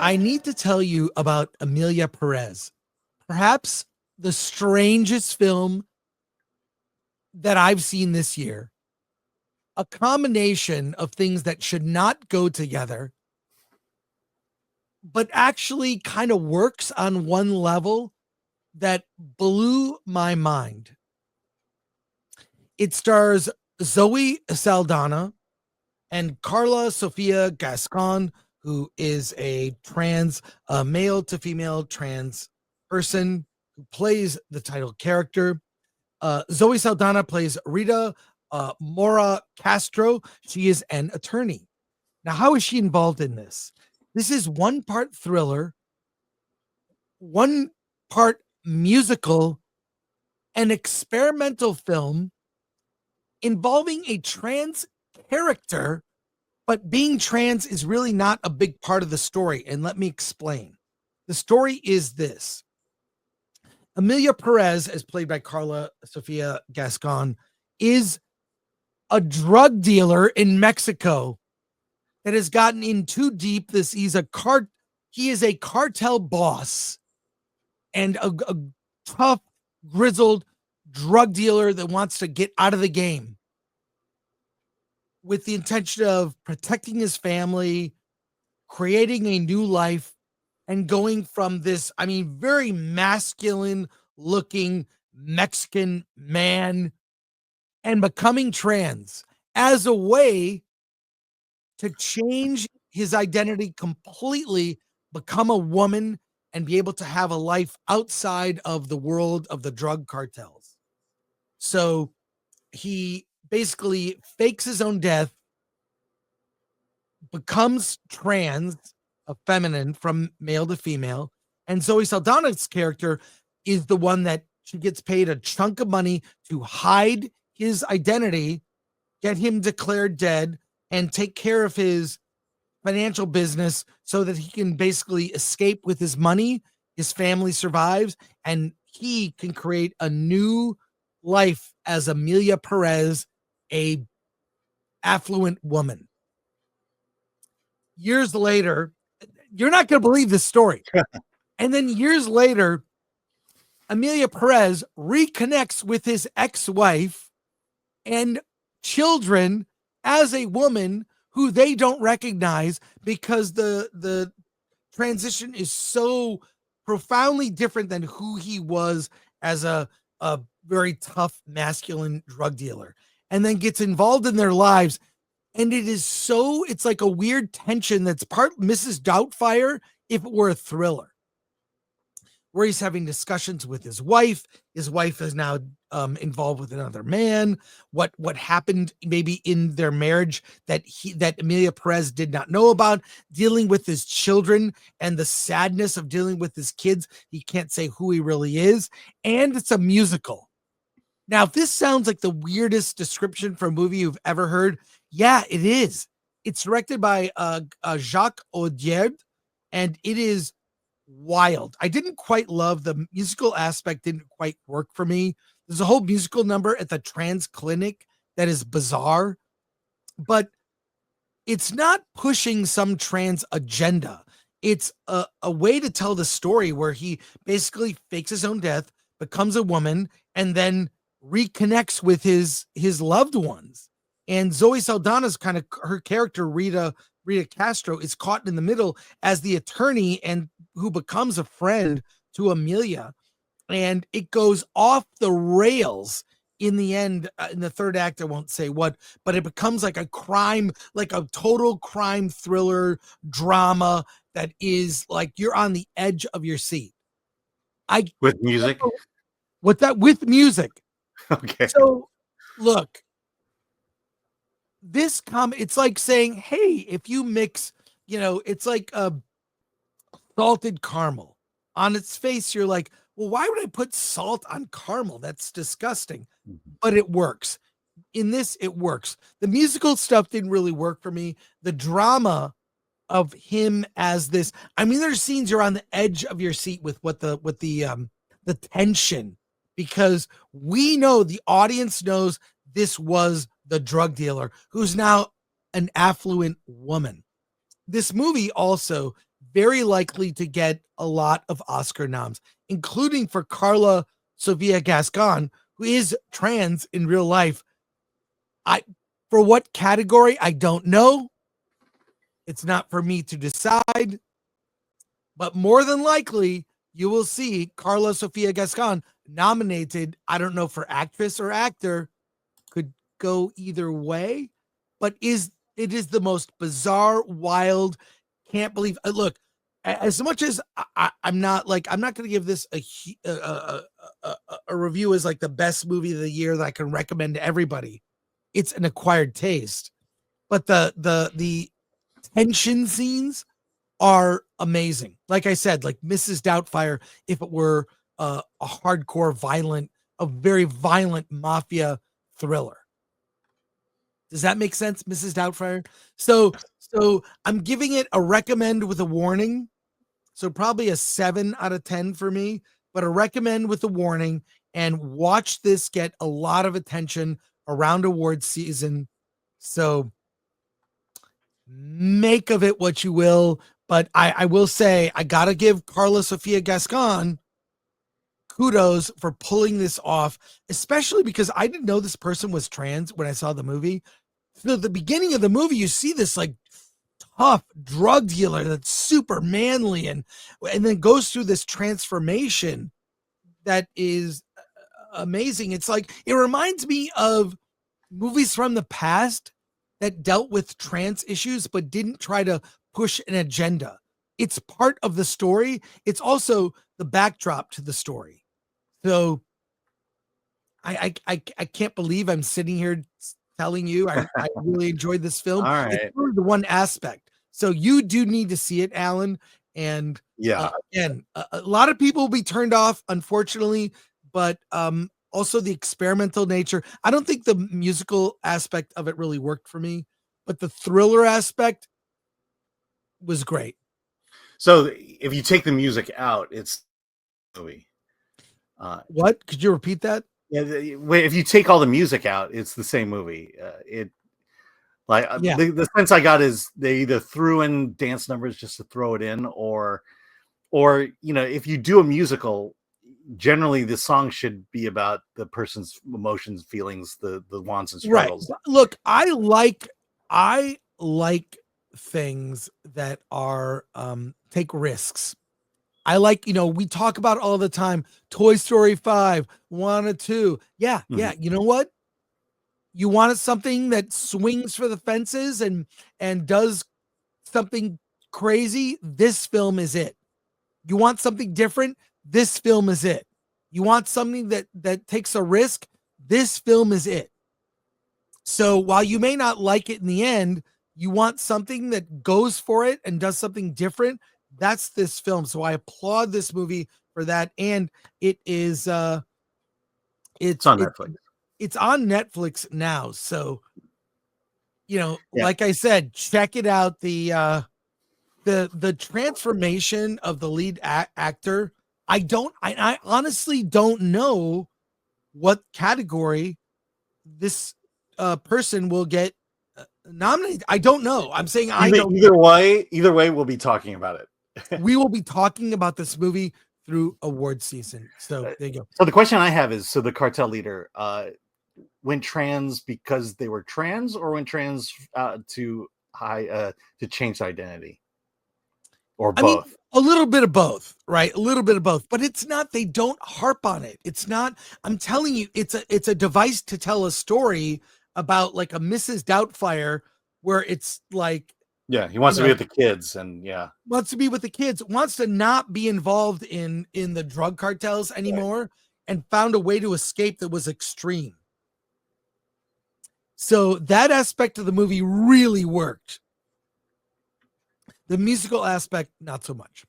I need to tell you about Emilia Perez, perhaps the strangest film that I've seen this year. A combination of things that should not go together, but actually kind of works on one level that blew my mind. It stars Zoe Saldana and Carla Sofia Gascon, who is a trans, male to female trans person who plays the title character. Zoe Saldana plays Rita Mora Castro. She is an attorney. Now, how is she involved in this? This is one part thriller, one part musical, an experimental film involving a trans character, but being trans is really not a big part of the story. And let me explain. The story is this. Emilia Perez, as played by Carla Sofia Gascon, is a drug dealer in Mexico that has gotten in too deep. He is a cartel boss and a tough, grizzled drug dealer that wants to get out of the game with the intention of protecting his family, creating a new life, and going from this, very masculine looking Mexican man and becoming trans as a way to change his identity completely, become a woman, and be able to have a life outside of the world of the drug cartels. So he basically fakes his own death, becomes trans, a feminine from male to female, and Zoe Saldana's character is the one that she gets paid a chunk of money to hide his identity, get him declared dead, and take care of his financial business so that he can basically escape with his money, his family survives, and he can create a new life as Emilia Perez, a affluent woman. Years later, you're not going to believe this story. And then years later, Emilia Perez reconnects with his ex-wife and children as a woman who they don't recognize because the transition is so profoundly different than who he was as a very tough masculine drug dealer, and then gets involved in their lives. And it's like a weird tension that's part Mrs. Doubtfire if it were a thriller, where he's having discussions with his wife. His wife is now involved with another man. What happened maybe in their marriage that Emilia Perez did not know about, dealing with his children and the sadness of dealing with his kids. He can't say who he really is. And it's a musical. Now, if this sounds like the weirdest description for a movie you've ever heard, yeah, it is. It's directed by Jacques Audiard, and it is wild. I didn't quite love the musical aspect, didn't quite work for me. There's a whole musical number at the trans clinic that is bizarre, but it's not pushing some trans agenda. It's a way to tell the story where he basically fakes his own death, becomes a woman, and then reconnects with his loved ones. And Zoe Saldana's her character, Rita Castro, is caught in the middle as the attorney and who becomes a friend to Emilia. And it goes off the rails in the end. In the third act, I won't say what, but it becomes like a total crime thriller drama that is like you're on the edge of your seat. With music? With music. Okay. So look, it's like saying, hey, if you mix, it's like a salted caramel. On its face, you're like, well, why would I put salt on caramel? That's disgusting. Mm-hmm. But it works. In this, it works. The musical stuff didn't really work for me. The drama of him as this, there's scenes you're on the edge of your seat with the tension, because we know, the audience knows, this was the drug dealer who's now an affluent woman. This movie also very likely to get a lot of Oscar noms, including for Carla Sofia Gascon, who is trans in real life. For what category, I don't know. It's not for me to decide, but more than likely, you will see Carla Sofia Gascon nominated. I don't know for actress or actor, could go either way, but it is the most bizarre, wild, can't believe. Look, as much as I'm not going to give this a review as like the best movie of the year that I can recommend to everybody. It's an acquired taste, but the tension scenes are amazing. Like I said, like Mrs. Doubtfire, if it were a hardcore, a very violent mafia thriller. Does that make sense, Mrs. Doubtfire? So I'm giving it a recommend with a warning. So probably a 7 out of 10 for me, but a recommend with a warning. And watch this get a lot of attention around award season. So make of it what you will. But I will say, I got to give Carla Sofia Gascon kudos for pulling this off, especially because I didn't know this person was trans when I saw the movie. So at the beginning of the movie, you see this like tough drug dealer that's super manly and then goes through this transformation that is amazing. It's like, it reminds me of movies from the past that dealt with trans issues but didn't try to push an agenda. It's part of the story. It's also the backdrop to the story. So I can't believe I'm sitting here telling you I really enjoyed this film. All right. It's really the one aspect. So you do need to see it, Alan. And again, a lot of people will be turned off, unfortunately, but also the experimental nature. I don't think the musical aspect of it really worked for me, but the thriller aspect was great. So if you take the music out, it's a movie. What? Could you repeat that? Yeah, if you take all the music out, it's the same movie. The sense I got is they either threw in dance numbers just to throw it in, or if you do a musical, generally the song should be about the person's emotions, feelings, the wants and struggles. Right. Look, I like things that are take risks. I like, we talk about all the time, Toy Story 5, 1 or 2. Yeah. You know what? You wanted something that swings for the fences and does something crazy. This film is it. You want something different. This film is it. You want something that takes a risk. This film is it. So while you may not like it in the end, you want something that goes for it and does something different. That's this film. So I applaud this movie for that. And it is it's on Netflix. It's on Netflix now. So like I said, check it out. The transformation of the lead actor. I honestly don't know what category this person will get nominated. I don't know. I'm saying either way, we'll be talking about it. We will be talking about this movie through award season. So there you go. So the question I have is, so the cartel leader went trans because they were trans, or went trans to change their identity, or both? I mean, a little bit of both, right? A little bit of both, but it's not, they don't harp on it. It's not, I'm telling you, it's a device to tell a story about like a Mrs. Doubtfire, where it's like, he wants to be with the kids, and wants to be with the kids, wants to not be involved in the drug cartels anymore, right, and found a way to escape that was extreme. So that aspect of the movie really worked. The musical aspect, not so much.